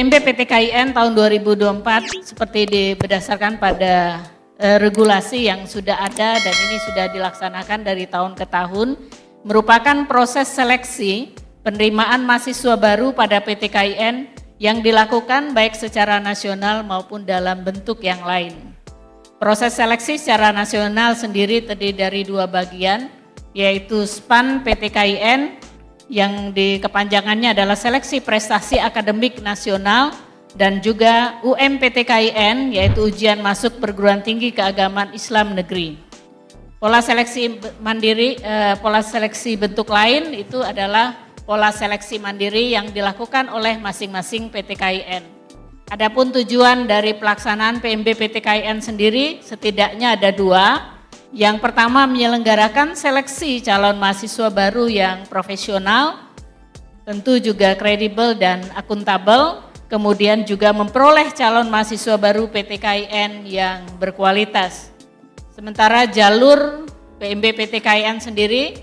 PMB PTKIN tahun 2024 seperti berdasarkan pada regulasi yang sudah ada dan ini sudah dilaksanakan dari tahun ke tahun, merupakan proses seleksi penerimaan mahasiswa baru pada PTKIN yang dilakukan baik secara nasional maupun dalam bentuk yang lain. Proses seleksi secara nasional sendiri terdiri dari dua bagian, yaitu SPAN PTKIN yang kepanjangannya adalah Seleksi Prestasi Akademik Nasional, dan juga UMPTKIN yaitu Ujian Masuk Perguruan Tinggi Keagamaan Islam Negeri. Pola seleksi mandiri, pola seleksi bentuk lain itu adalah pola seleksi mandiri yang dilakukan oleh masing-masing PTKIN. Adapun tujuan dari pelaksanaan PMB PTKIN sendiri setidaknya ada dua. Yang pertama, menyelenggarakan seleksi calon mahasiswa baru yang profesional, tentu juga kredibel dan akuntabel, kemudian juga memperoleh calon mahasiswa baru PTKIN yang berkualitas. Sementara jalur PMB PTKIN sendiri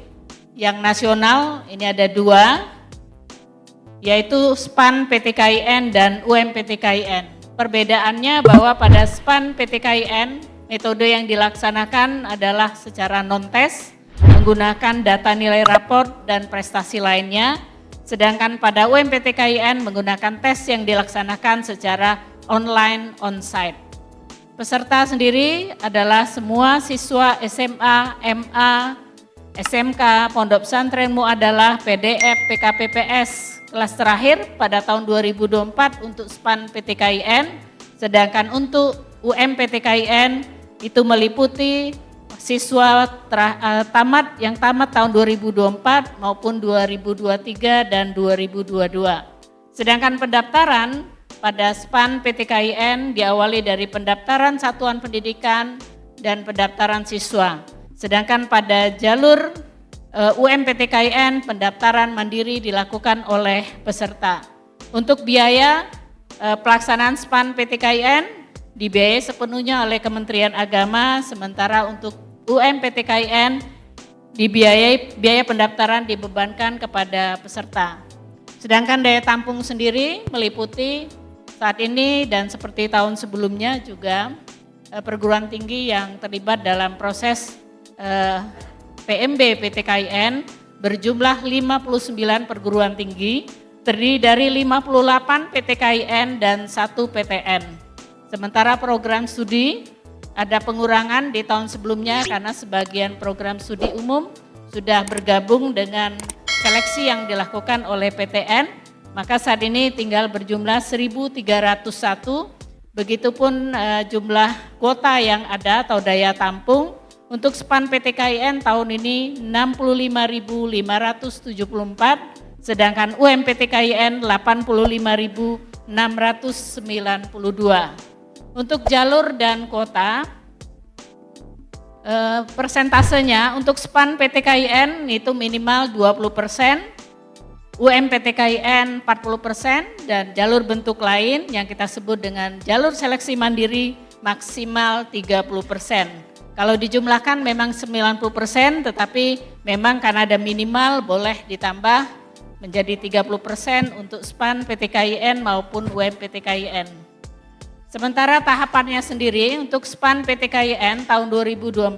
yang nasional ini ada dua, yaitu SPAN PTKIN dan UMPTKIN. Perbedaannya bahwa pada SPAN PTKIN metode yang dilaksanakan adalah secara non-tes, menggunakan data nilai raport dan prestasi lainnya, sedangkan pada UMPTKIN menggunakan tes yang dilaksanakan secara online on-site. Peserta sendiri adalah semua siswa SMA, MA, SMK, Pondok Pesantren Muadalah, PDF, PKPPS kelas terakhir pada tahun 2024 untuk SPAN PTKIN, sedangkan untuk UMPTKIN itu meliputi siswa yang tamat tahun 2024 maupun 2023 dan 2022. Sedangkan pendaftaran pada SPAN PTKIN diawali dari pendaftaran satuan pendidikan dan pendaftaran siswa. Sedangkan pada jalur UMPTKIN pendaftaran mandiri dilakukan oleh peserta. Untuk biaya pelaksanaan SPAN PTKIN dibiayai sepenuhnya oleh Kementerian Agama, sementara untuk UMPTKIN biaya pendaftaran dibebankan kepada peserta. Sedangkan daya tampung sendiri meliputi saat ini dan seperti tahun sebelumnya juga perguruan tinggi yang terlibat dalam proses PMB PTKIN berjumlah 59 perguruan tinggi, terdiri dari 58 PTKIN dan 1 PTN. Sementara program studi ada pengurangan di tahun sebelumnya karena sebagian program studi umum sudah bergabung dengan seleksi yang dilakukan oleh PTN, maka saat ini tinggal berjumlah 1.301, begitupun jumlah kuota yang ada atau daya tampung. Untuk SPAN PTKIN tahun ini 65.574, sedangkan UMPTKIN 85.692. Untuk jalur dan kota, persentasenya untuk SPAN PTKIN itu minimal 20%, UMPTKIN 40%, dan jalur bentuk lain yang kita sebut dengan jalur seleksi mandiri maksimal 30%. Kalau dijumlahkan memang 90%, tetapi memang karena ada minimal boleh ditambah menjadi 30% untuk SPAN PTKIN maupun UMPTKIN. Sementara tahapannya sendiri untuk SPAN PTKIN tahun 2024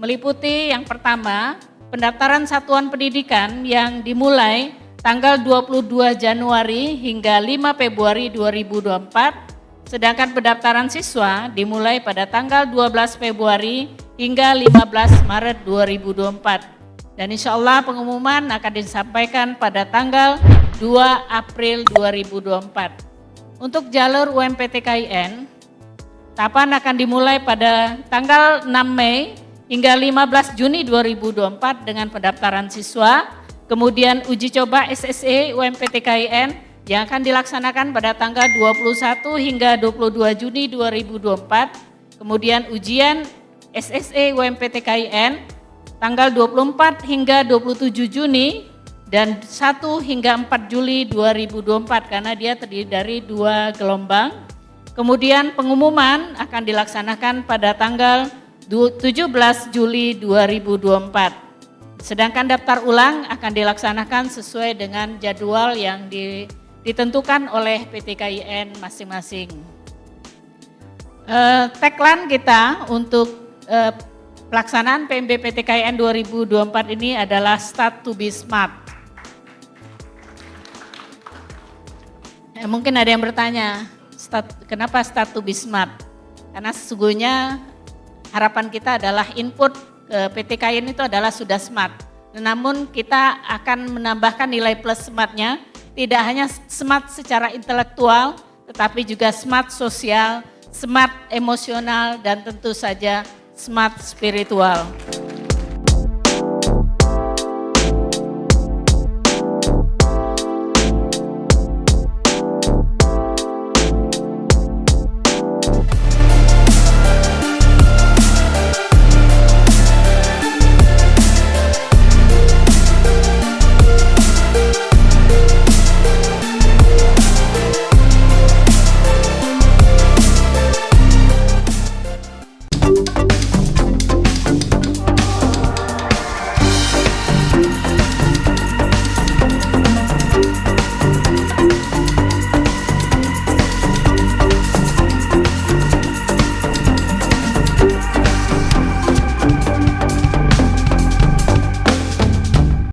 meliputi yang pertama, pendaftaran satuan pendidikan yang dimulai tanggal 22 Januari hingga 5 Februari 2024, sedangkan pendaftaran siswa dimulai pada tanggal 12 Februari hingga 15 Maret 2024. Dan insya Allah pengumuman akan disampaikan pada tanggal 2 April 2024. Untuk jalur UMPTKIN, tahapan akan dimulai pada tanggal 6 Mei hingga 15 Juni 2024 dengan pendaftaran siswa, kemudian uji coba SSE UMPTKIN yang akan dilaksanakan pada tanggal 21 hingga 22 Juni 2024, kemudian ujian SSE UMPTKIN tanggal 24 hingga 27 Juni, dan 1 hingga 4 Juli 2024 karena dia terdiri dari 2 gelombang. Kemudian pengumuman akan dilaksanakan pada tanggal 17 Juli 2024. Sedangkan daftar ulang akan dilaksanakan sesuai dengan jadwal yang ditentukan oleh PT KIN masing-masing. Tagline kita untuk pelaksanaan PMB PT KIN 2024 ini adalah Start to be Smart. Mungkin ada yang bertanya, kenapa Start to be Smart? Karena sesungguhnya harapan kita adalah input ke PT KIN itu adalah sudah smart. Namun kita akan menambahkan nilai plus smartnya, tidak hanya smart secara intelektual, tetapi juga smart sosial, smart emosional, dan tentu saja smart spiritual.